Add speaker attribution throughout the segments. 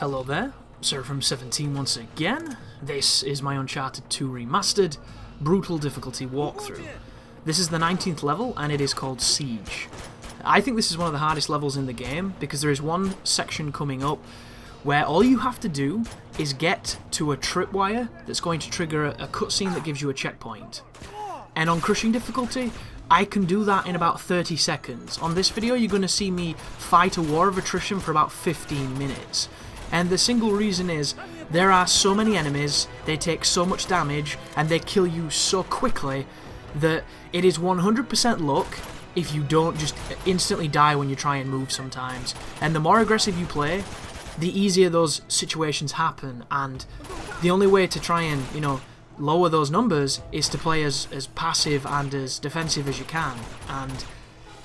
Speaker 1: Hello there, Sir from 17 once again. This is my Uncharted 2 Remastered brutal difficulty walkthrough. This is the 19th level and it is called Siege. I think this is one of the hardest levels in the game because there is one section coming up where all you have to do is get to a tripwire that's going to trigger a cutscene that gives you a checkpoint. And on crushing difficulty, I can do that in about 30 seconds. On this video you're going to see me fight a war of attrition for about 15 minutes. And the single reason is, there are so many enemies, they take so much damage, and they kill you so quickly that it is 100% luck if you don't just instantly die when you try and move sometimes. And the more aggressive you play, the easier those situations happen, and the only way to try and, lower those numbers is to play as passive and as defensive as you can. And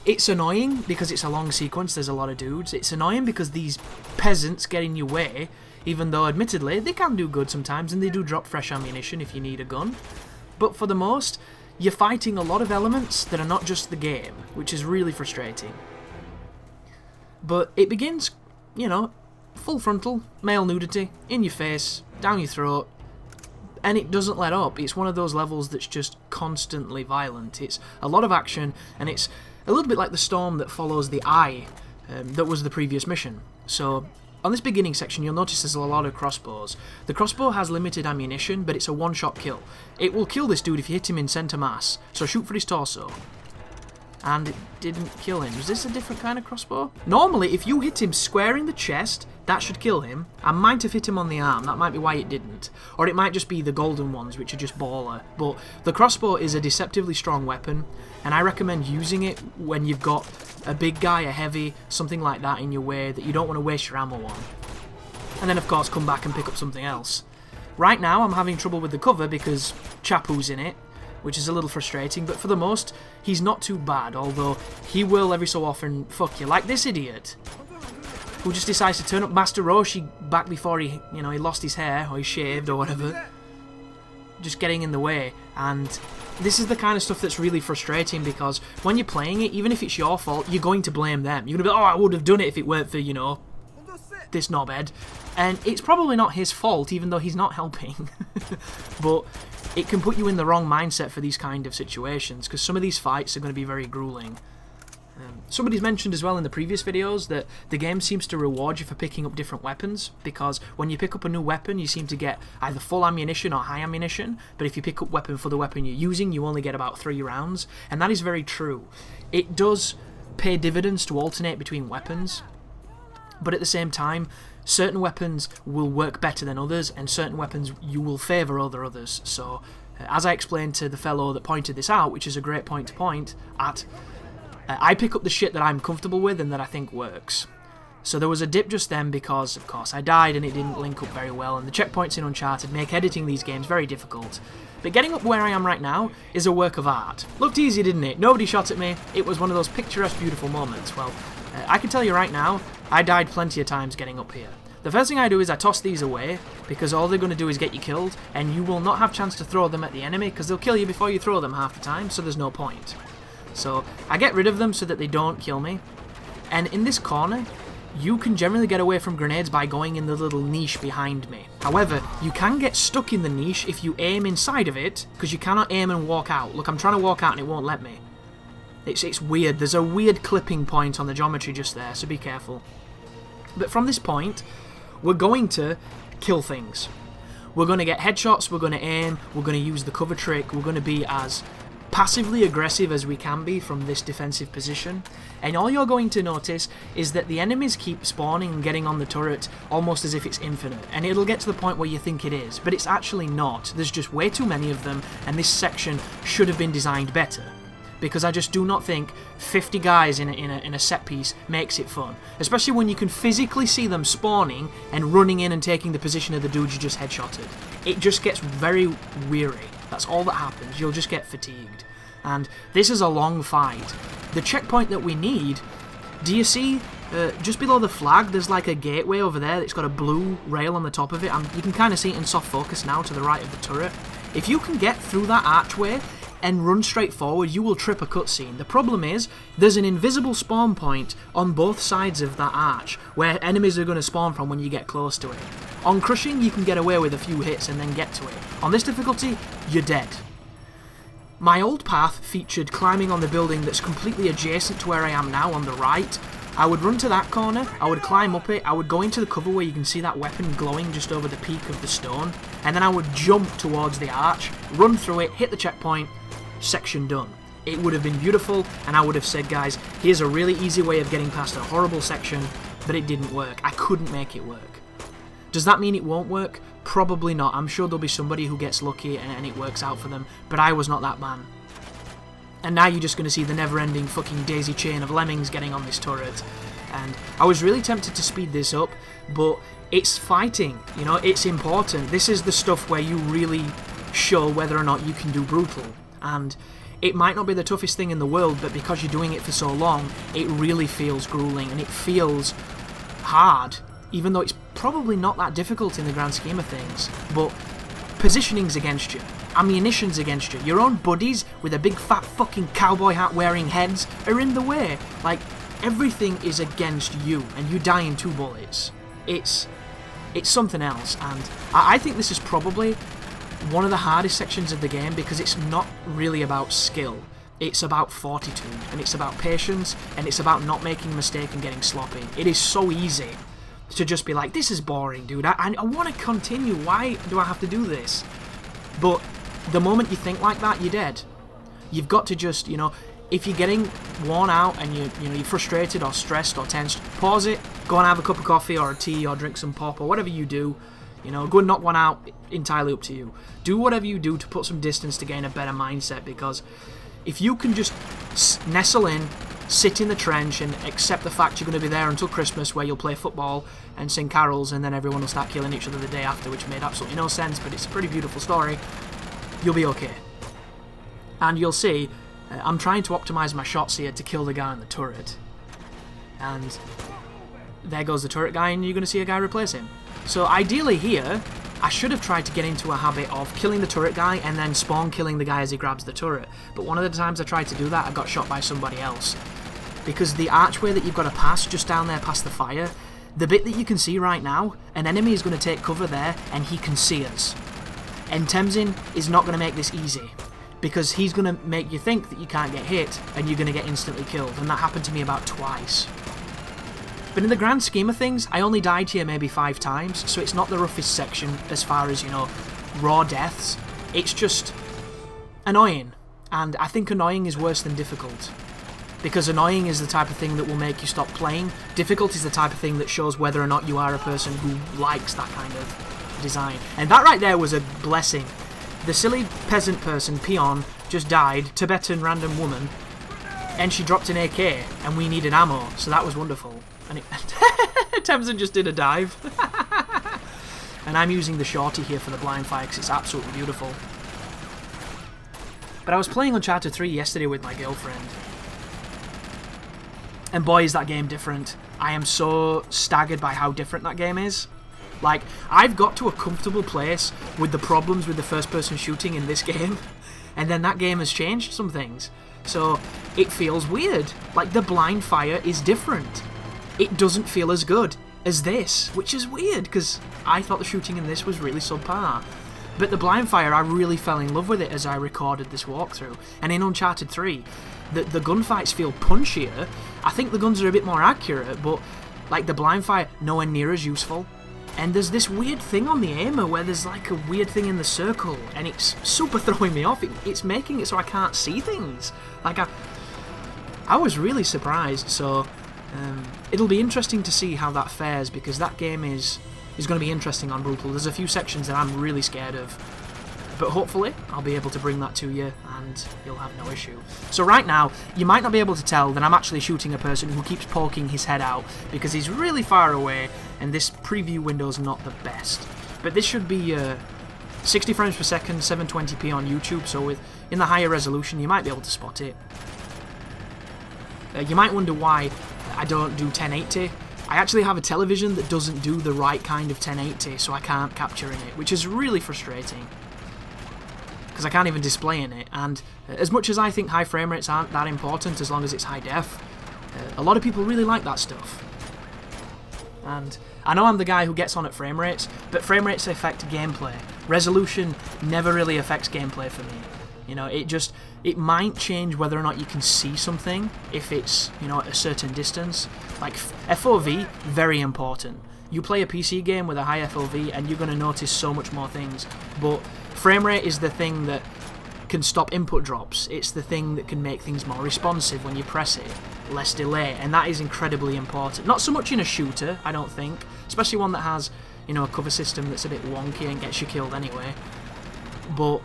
Speaker 1: it's annoying because it's a long sequence, there's a lot of dudes. It's annoying because these peasants get in your way, even though admittedly they can do good sometimes and they do drop fresh ammunition if you need a gun. But for the most, you're fighting a lot of elements that are not just the game, which is really frustrating. But it begins, full frontal, male nudity, in your face, down your throat, and it doesn't let up. It's one of those levels that's just constantly violent. It's a lot of action, and it's a little bit like the storm that follows the eye that was the previous mission. So on this beginning section you'll notice there's a lot of crossbows. The crossbow has limited ammunition, but it's a one-shot kill. It will kill this dude if you hit him in centre mass, so shoot for his torso. And it didn't kill him. Is this a different kind of crossbow? Normally, if you hit him square in the chest, that should kill him. I might have hit him on the arm, that might be why it didn't. Or it might just be the golden ones, which are just baller. But the crossbow is a deceptively strong weapon, and I recommend using it when you've got a big guy, a heavy, something like that in your way that you don't want to waste your ammo on. And then of course come back and pick up something else. Right now I'm having trouble with the cover because Chapu's in it, which is a little frustrating, but for the most, he's not too bad, although he will every so often fuck you, like this idiot, who just decides to turn up Master Roshi back before he lost his hair, or he shaved, or whatever, just getting in the way. And this is the kind of stuff that's really frustrating, because when you're playing it, even if it's your fault, you're going to blame them. You're going to be like, oh, I would have done it if it weren't for, this knobhead. And it's probably not his fault, even though he's not helping. But it can put you in the wrong mindset for these kind of situations, because some of these fights are going to be very grueling. Somebody's mentioned as well in the previous videos that the game seems to reward you for picking up different weapons, because when you pick up a new weapon you seem to get either full ammunition or high ammunition, but if you pick up weapon for the weapon you're using you only get about 3 rounds, and that is very true. It does pay dividends to alternate between weapons, but at the same time certain weapons will work better than others, and certain weapons you will favour over others. So as I explained to the fellow that pointed this out, which is a great point to point at, I pick up the shit that I'm comfortable with and that I think works. So there was a dip just then because, of course, I died and it didn't link up very well, and the checkpoints in Uncharted make editing these games very difficult. But getting up where I am right now is a work of art. Looked easy, didn't it? Nobody shot at me. It was one of those picturesque, beautiful moments. Well, I can tell you right now, I died plenty of times getting up here. The first thing I do is I toss these away, because all they're going to do is get you killed, and you will not have a chance to throw them at the enemy, because they'll kill you before you throw them half the time, so there's no point. So I get rid of them so that they don't kill me. And in this corner, you can generally get away from grenades by going in the little niche behind me. However, you can get stuck in the niche if you aim inside of it, because you cannot aim and walk out. Look, I'm trying to walk out and it won't let me. It's weird. There's a weird clipping point on the geometry just there, so be careful. But from this point, we're going to kill things. We're going to get headshots, we're going to aim, we're going to use the cover trick, we're going to be as passively aggressive as we can be from this defensive position, and all you're going to notice is that the enemies keep spawning and getting on the turret almost as if it's infinite, and it'll get to the point where you think it is, but it's actually not. There's just way too many of them, and this section should have been designed better, because I just do not think 50 guys in a set piece makes it fun, especially when you can physically see them spawning and running in and taking the position of the dude you just headshotted. It just gets very weary. That's all that happens. You'll just get fatigued. And this is a long fight. The checkpoint that we need, do you see just below the flag there's like a gateway over there that's got a blue rail on the top of it, and you can kind of see it in soft focus now to the right of the turret. If you can get through that archway and run straight forward, you will trip a cutscene. The problem is, there's an invisible spawn point on both sides of that arch, where enemies are going to spawn from when you get close to it. On crushing, you can get away with a few hits and then get to it. On this difficulty, you're dead. My old path featured climbing on the building that's completely adjacent to where I am now on the right. I would run to that corner, I would climb up it, I would go into the cover where you can see that weapon glowing just over the peak of the stone, and then I would jump towards the arch, run through it, hit the checkpoint, section done. It would have been beautiful, and I would have said, guys, here's a really easy way of getting past a horrible section, but it didn't work. I couldn't make it work. Does that mean it won't work? Probably not. I'm sure there'll be somebody who gets lucky and it works out for them, but I was not that man. And now you're just going to see the never-ending fucking daisy chain of lemmings getting on this turret. And I was really tempted to speed this up, but it's fighting, you know, it's important. This is the stuff where you really show whether or not you can do brutal. And it might not be the toughest thing in the world, but because you're doing it for so long, it really feels grueling and it feels hard, even though it's probably not that difficult in the grand scheme of things. But positioning's against you. Ammunition's against you. Your own buddies with a big fat fucking cowboy hat wearing heads are in the way. Like, everything is against you, and you die in 2 bullets. It's something else, and I think this is probably one of the hardest sections of the game because it's not really about skill. It's about fortitude, and it's about patience, and it's about not making a mistake and getting sloppy. It is so easy to just be like, this is boring, dude. I want to continue. Why do I have to do this? But the moment you think like that, you're dead. You've got to just, you know, if you're getting worn out and you're frustrated or stressed or tensed, pause it, go and have a cup of coffee or a tea or drink some pop or whatever you do. You know, go and knock one out, entirely up to you. Do whatever you do to put some distance to gain a better mindset, because if you can just nestle in, sit in the trench and accept the fact you're going to be there until Christmas where you'll play football and sing carols and then everyone will start killing each other the day after, which made absolutely no sense, but it's a pretty beautiful story, you'll be okay. And you'll see, I'm trying to optimise my shots here to kill the guy in the turret. And there goes the turret guy and you're going to see a guy replace him. So ideally here, I should have tried to get into a habit of killing the turret guy and then spawn killing the guy as he grabs the turret. But one of the times I tried to do that, I got shot by somebody else. Because the archway that you've got to pass, just down there past the fire, the bit that you can see right now, an enemy is going to take cover there and he can see us. And Temzin is not going to make this easy, because he's going to make you think that you can't get hit and you're going to get instantly killed, and that happened to me about twice. But in the grand scheme of things, I only died here maybe 5 times, so it's not the roughest section as far as, you know, raw deaths. It's just annoying, and I think annoying is worse than difficult. Because annoying is the type of thing that will make you stop playing. Difficult is the type of thing that shows whether or not you are a person who likes that kind of design. And that right there was a blessing. The silly peasant person, peon, just died, Tibetan random woman, and she dropped an AK, and we needed ammo, so that was wonderful. And Temzin just did a dive. And I'm using the shorty here for the blind fire because it's absolutely beautiful. But I was playing Uncharted 3 yesterday with my girlfriend. And boy, is that game different. I am so staggered by how different that game is. Like, I've got to a comfortable place with the problems with the first-person shooting in this game, and then that game has changed some things. So, it feels weird. Like, the blind fire is different. It doesn't feel as good as this, which is weird, because I thought the shooting in this was really subpar. But the blind fire, I really fell in love with it as I recorded this walkthrough. And in Uncharted 3, the gunfights feel punchier. I think the guns are a bit more accurate, but like the blind fire, nowhere near as useful. And there's this weird thing on the aimer where there's like a weird thing in the circle, and it's super throwing me off. It's making it so I can't see things. Like, I was really surprised, so it'll be interesting to see how that fares, because that game is going to be interesting on Brutal. There's a few sections that I'm really scared of, but hopefully I'll be able to bring that to you and you'll have no issue. So right now, you might not be able to tell that I'm actually shooting a person who keeps poking his head out because he's really far away and this preview window's not the best. But this should be 60 frames per second, 720p on YouTube, so in the higher resolution you might be able to spot it. You might wonder why I don't do 1080. I actually have a television that doesn't do the right kind of 1080, so I can't capture in it, which is really frustrating. because I can't even display in it. And as much as I think high frame rates aren't that important as long as it's high def, a lot of people really like that stuff. And I know I'm the guy who gets on at frame rates, but frame rates affect gameplay. Resolution never really affects gameplay for me. You know, it might change whether or not you can see something if it's, you know, at a certain distance. Like FOV, very important. You play a PC game with a high FOV and you're going to notice so much more things. But frame rate is the thing that can stop input drops. It's the thing that can make things more responsive when you press it. Less delay, and that is incredibly important. Not so much in a shooter, I don't think. Especially one that has, you know, a cover system that's a bit wonky and gets you killed anyway. But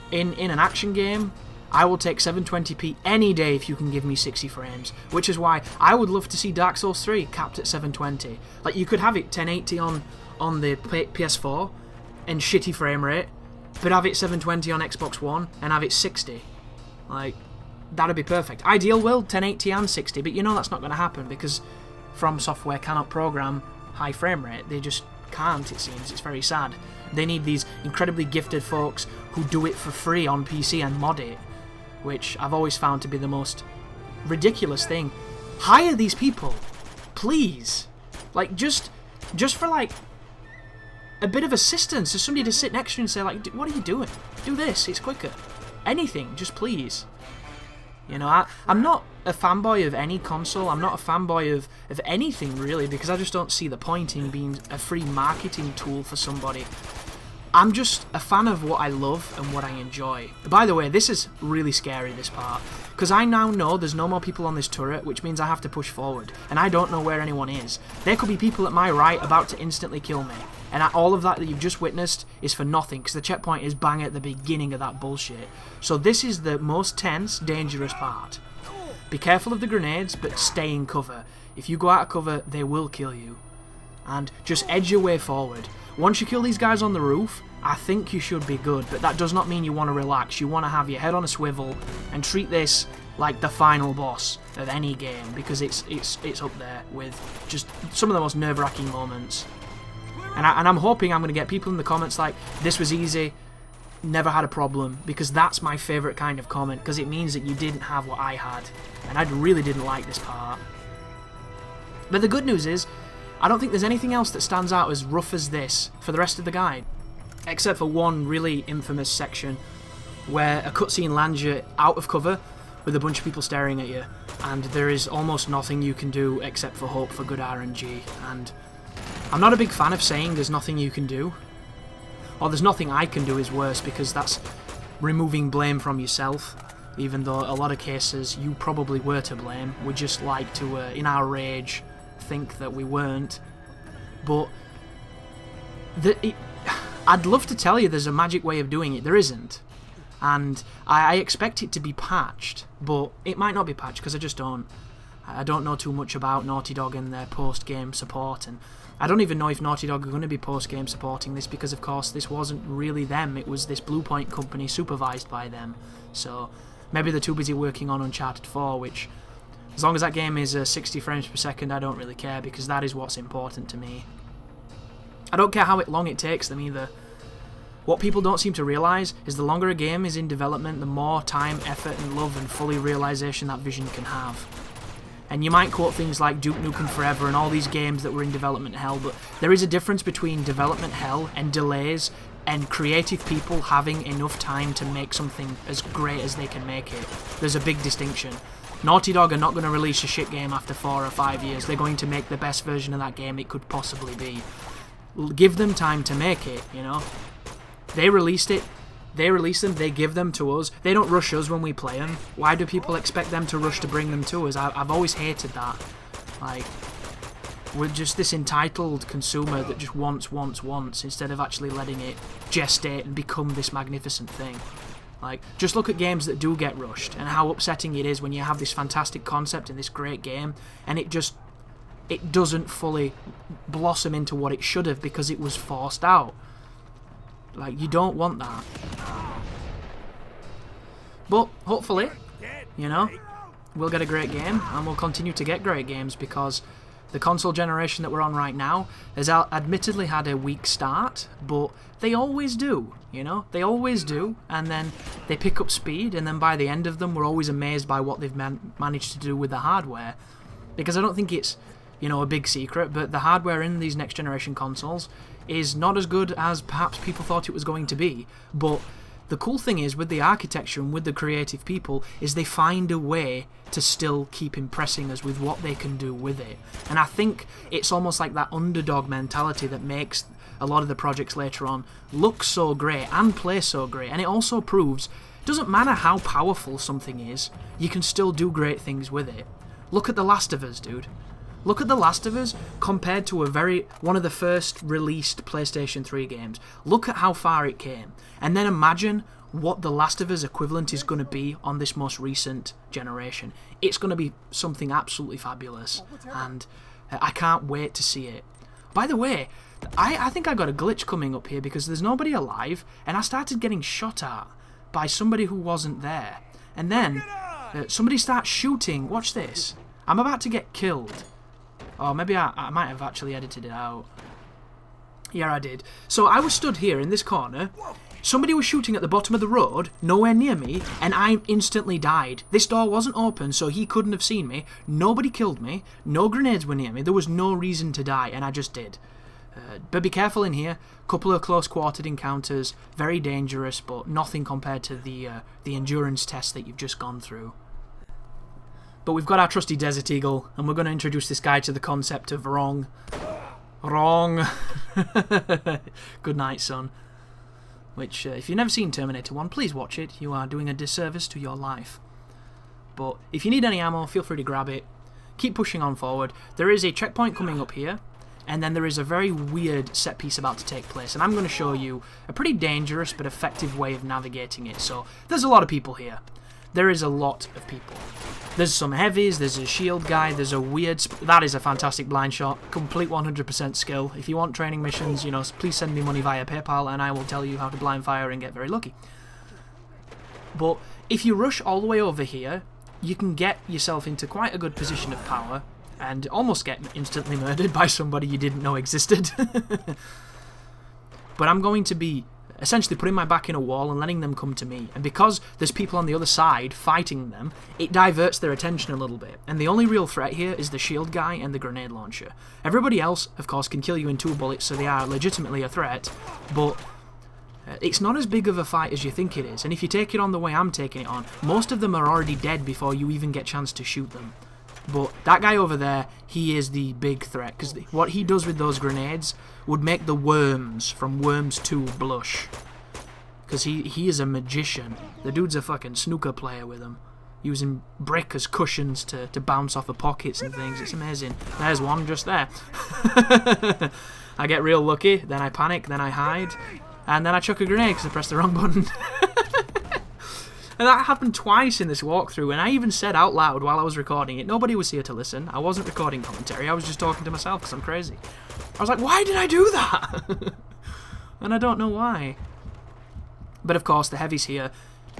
Speaker 1: in an action game, I will take 720p any day if you can give me 60 frames, which is why I would love to see Dark Souls 3 capped at 720. Like, you could have it 1080 on the PS4 and shitty frame rate, but have it 720 on Xbox One and have it 60. Like, that'd be perfect. Ideal world, 1080 and 60, but you know that's not going to happen because From Software cannot program high frame rate. They just can't, it seems. It's very sad. They need these incredibly gifted folks who do it for free on PC and mod it, which I've always found to be the most ridiculous thing. Hire these people, please. Like, just for, like, a bit of assistance, just somebody to sit next to you and say, like, what are you doing? Do this, it's quicker. Anything, just please. You know, I'm not a fanboy of any console. I'm not a fanboy of anything, really, because I just don't see the point in being a free marketing tool for somebody. I'm just a fan of what I love and what I enjoy. By the way, this is really scary, this part, because I now know there's no more people on this turret, which means I have to push forward, and I don't know where anyone is. There could be people at my right about to instantly kill me, and all of that you've just witnessed is for nothing, because the checkpoint is bang at the beginning of that bullshit. So this is the most tense, dangerous part. Be careful of the grenades, but stay in cover. If you go out of cover, they will kill you. And just edge your way forward. Once you kill these guys on the roof, I think you should be good, but that does not mean you want to relax. You want to have your head on a swivel and treat this like the final boss of any game, because it's up there with just some of the most nerve-wracking moments. And I'm hoping I'm going to get people in the comments like, this was easy, never had a problem, because that's my favourite kind of comment, because it means that you didn't have what I had, and I really didn't like this part. But the good news is, I don't think there's anything else that stands out as rough as this for the rest of the guide, except for one really infamous section where a cutscene lands you out of cover with a bunch of people staring at you, and there is almost nothing you can do except for hope for good RNG. And I'm not a big fan of saying there's nothing you can do, or there's nothing I can do is worse, because that's removing blame from yourself, even though a lot of cases you probably were to blame. We just like to, in our rage, think that we weren't. But I'd love to tell you there's a magic way of doing it. There isn't. And I expect it to be patched, but it might not be patched because I just don't. I don't know too much about Naughty Dog and their post-game support, and I don't even know if Naughty Dog are going to be post-game supporting this, because of course this wasn't really them, it was this Blue Point company supervised by them. So maybe they're too busy working on Uncharted 4, which, as long as that game is 60 frames per second, I don't really care, because that is what's important to me. I don't care how long it takes them either. What people don't seem to realise is the longer a game is in development, the more time, effort and love and fully realisation that vision can have. And you might quote things like Duke Nukem Forever and all these games that were in development hell, but there is a difference between development hell and delays and creative people having enough time to make something as great as they can make it. There's a big distinction. Naughty Dog are not going to release a shit game after 4 or 5 years. They're going to make the best version of that game it could possibly be. Give them time to make it, you know? They released it. They release them, they give them to us. They don't rush us when we play them. Why do people expect them to rush to bring them to us? I've always hated that. Like, we're just this entitled consumer that just wants, instead of actually letting it gestate and become this magnificent thing. Like, just look at games that do get rushed and how upsetting it is when you have this fantastic concept and this great game and it doesn't fully blossom into what it should have because it was forced out. Like, you don't want that. But, hopefully, you know, we'll get a great game, and we'll continue to get great games, because The console generation that we're on right now has admittedly had a weak start, but they always do, you know? They always do, and then they pick up speed, and then by the end of them, we're always amazed by what they've managed to do with the hardware. Because I don't think it's, you know, a big secret, but the hardware in these next generation consoles is not as good as perhaps people thought it was going to be, but the cool thing is, with the architecture and with the creative people, is they find a way to still keep impressing us with what they can do with it. And I think it's almost like that underdog mentality that makes a lot of the projects later on look so great and play so great. And it also proves, it doesn't matter how powerful something is, you can still do great things with it. Look at The Last of Us, dude. Look at The Last of Us compared to one of the first released PlayStation 3 games. Look at how far it came. And then imagine what The Last of Us equivalent is going to be on this most recent generation. It's going to be something absolutely fabulous. And I can't wait to see it. By the way, I think I got a glitch coming up here because there's nobody alive. And I started getting shot at by somebody who wasn't there. And then somebody starts shooting. Watch this. I'm about to get killed. Oh, maybe I might have actually edited it out. Yeah, I did. So I was stood here in this corner. Somebody was shooting at the bottom of the road, nowhere near me, and I instantly died. This door wasn't open, so he couldn't have seen me. Nobody killed me. No grenades were near me. There was no reason to die, and I just did. But be careful in here. Couple of close-quartered encounters. Very dangerous, but nothing compared to the endurance test that you've just gone through. But we've got our trusty Desert Eagle, and we're going to introduce this guy to the concept of wrong. Wrong. Good night, son. Which, if you've never seen Terminator 1, please watch it. You are doing a disservice to your life. But if you need any ammo, feel free to grab it. Keep pushing on forward. There is a checkpoint coming up here, and then there is a very weird set piece about to take place. And I'm going to show you a pretty dangerous but effective way of navigating it. So, there's a lot of people here. There is a lot of people. There's some heavies, there's a shield guy, there's a weird... That is a fantastic blind shot. Complete 100% skill. If you want training missions, you know, please send me money via PayPal and I will tell you how to blind fire and get very lucky. But if you rush all the way over here, you can get yourself into quite a good position of power and almost get instantly murdered by somebody you didn't know existed. But I'm going to be essentially putting my back in a wall and letting them come to me. And because there's people on the other side fighting them, it diverts their attention a little bit. And the only real threat here is the shield guy and the grenade launcher. Everybody else, of course, can kill you in 2 bullets, so they are legitimately a threat, but it's not as big of a fight as you think it is. And if you take it on the way I'm taking it on, most of them are already dead before you even get a chance to shoot them. But that guy over there, he is the big threat, because what he does with those grenades would make the worms from Worms 2 blush. Because he is a magician. The dude's a fucking snooker player with them. Using brick as cushions to bounce off of pockets and things. It's amazing. There's one just there. I get real lucky, then I panic, then I hide, and then I chuck a grenade because I pressed the wrong button. And that happened twice in this walkthrough, and I even said out loud while I was recording it, nobody was here to listen, I wasn't recording commentary, I was just talking to myself because I'm crazy. I was like, why did I do that? And I don't know why. But of course, the heavy's here,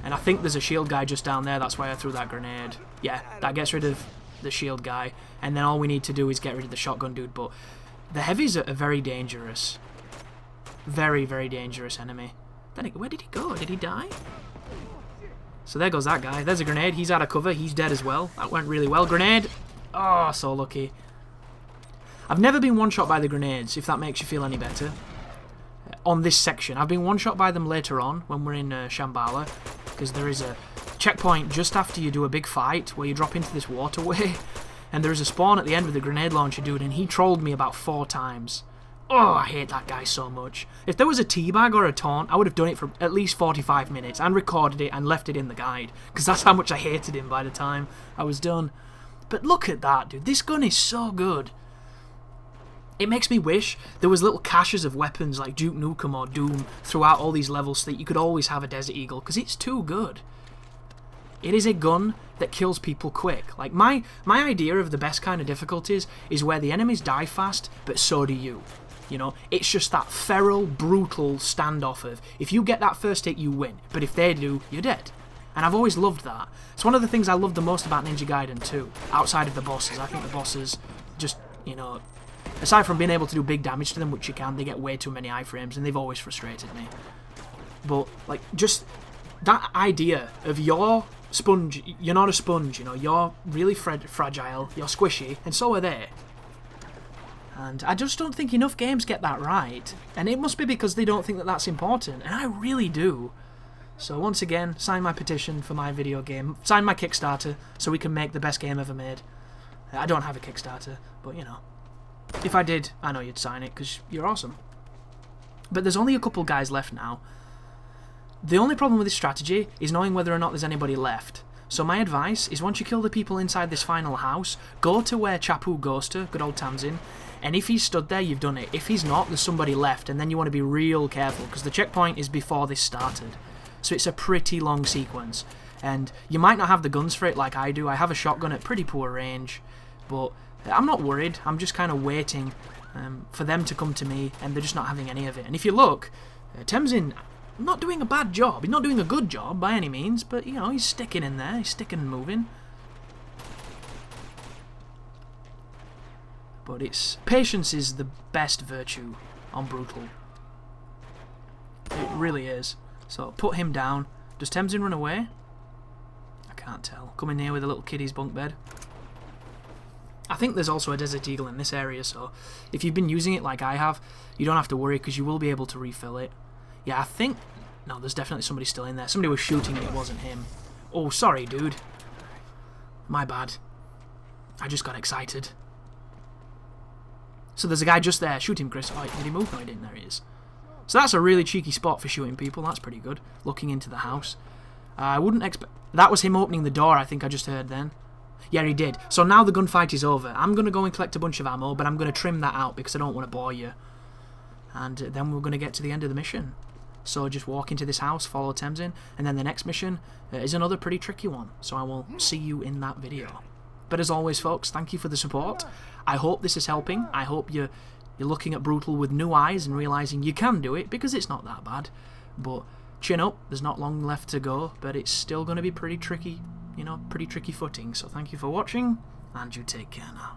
Speaker 1: and I think there's a shield guy just down there, that's why I threw that grenade. Yeah, that gets rid of the shield guy, and then all we need to do is get rid of the shotgun dude, but the heavies are very dangerous. Very, very dangerous enemy. Then where did he go? Did he die? So there goes that guy. There's a grenade. He's out of cover. He's dead as well. That went really well. Grenade. Oh, so lucky. I've never been one-shot by the grenades, if that makes you feel any better. On this section. I've been one-shot by them later on, when we're in Shambhala, because there is a checkpoint just after you do a big fight, where you drop into this waterway, and there is a spawn at the end with a grenade launcher dude, and he trolled me about 4 times. Oh, I hate that guy so much. If there was a teabag or a taunt, I would have done it for at least 45 minutes and recorded it and left it in the guide, because that's how much I hated him by the time I was done. But look at that, dude. This gun is so good. It makes me wish there was little caches of weapons like Duke Nukem or Doom throughout all these levels so that you could always have a Desert Eagle, because it's too good. It is a gun that kills people quick. Like, my idea of the best kind of difficulties is where the enemies die fast, but so do you. You know, it's just that feral, brutal standoff of, if you get that first hit, you win. But if they do, you're dead. And I've always loved that. It's one of the things I love the most about Ninja Gaiden 2, outside of the bosses. I think the bosses just, you know, aside from being able to do big damage to them, which you can, they get way too many iframes, and they've always frustrated me. But, like, just that idea of you're sponge, you're not a sponge, you know, you're really fragile, you're squishy, and so are they. And I just don't think enough games get that right. And it must be because they don't think that that's important, and I really do. So once again, sign my petition for my video game, sign my Kickstarter, so we can make the best game ever made. I don't have a Kickstarter, but you know. If I did, I know you'd sign it, because you're awesome. But there's only a couple guys left now. The only problem with this strategy is knowing whether or not there's anybody left. So my advice is once you kill the people inside this final house, go to where Chapu goes to, good old Tamsin, and if he's stood there, you've done it. If he's not, there's somebody left, and then you want to be real careful, because the checkpoint is before this started. So it's a pretty long sequence, and you might not have the guns for it like I do. I have a shotgun at pretty poor range, but I'm not worried. I'm just kind of waiting for them to come to me, and they're just not having any of it. And if you look, Tamsin not doing a bad job. He's not doing a good job by any means, but you know, he's sticking in there. He's sticking and moving. But patience is the best virtue on Brutal. It really is. So put him down. Does Tamsin run away? I can't tell. Coming here with a little kiddie's bunk bed. I think there's also a Desert Eagle in this area, so if you've been using it like I have, you don't have to worry because you will be able to refill it. Yeah, I think... No, there's definitely somebody still in there. Somebody was shooting and it wasn't him. Oh, sorry, dude. My bad. I just got excited. So there's a guy just there. Shoot him, Chris. Oh, did he move? No, he didn't. There he is. So that's a really cheeky spot for shooting people. That's pretty good. Looking into the house. I wouldn't expect... That was him opening the door, I think I just heard then. Yeah, he did. So now the gunfight is over. I'm going to go and collect a bunch of ammo, but I'm going to trim that out because I don't want to bore you. And then we're going to get to the end of the mission. So just walk into this house, follow Tamsin, and then the next mission is another pretty tricky one. So I will see you in that video. But as always, folks, thank you for the support. I hope this is helping. I hope you're looking at Brutal with new eyes and realising you can do it, because it's not that bad. But chin up, there's not long left to go, but it's still going to be pretty tricky, you know, pretty tricky footing. So thank you for watching, and you take care now.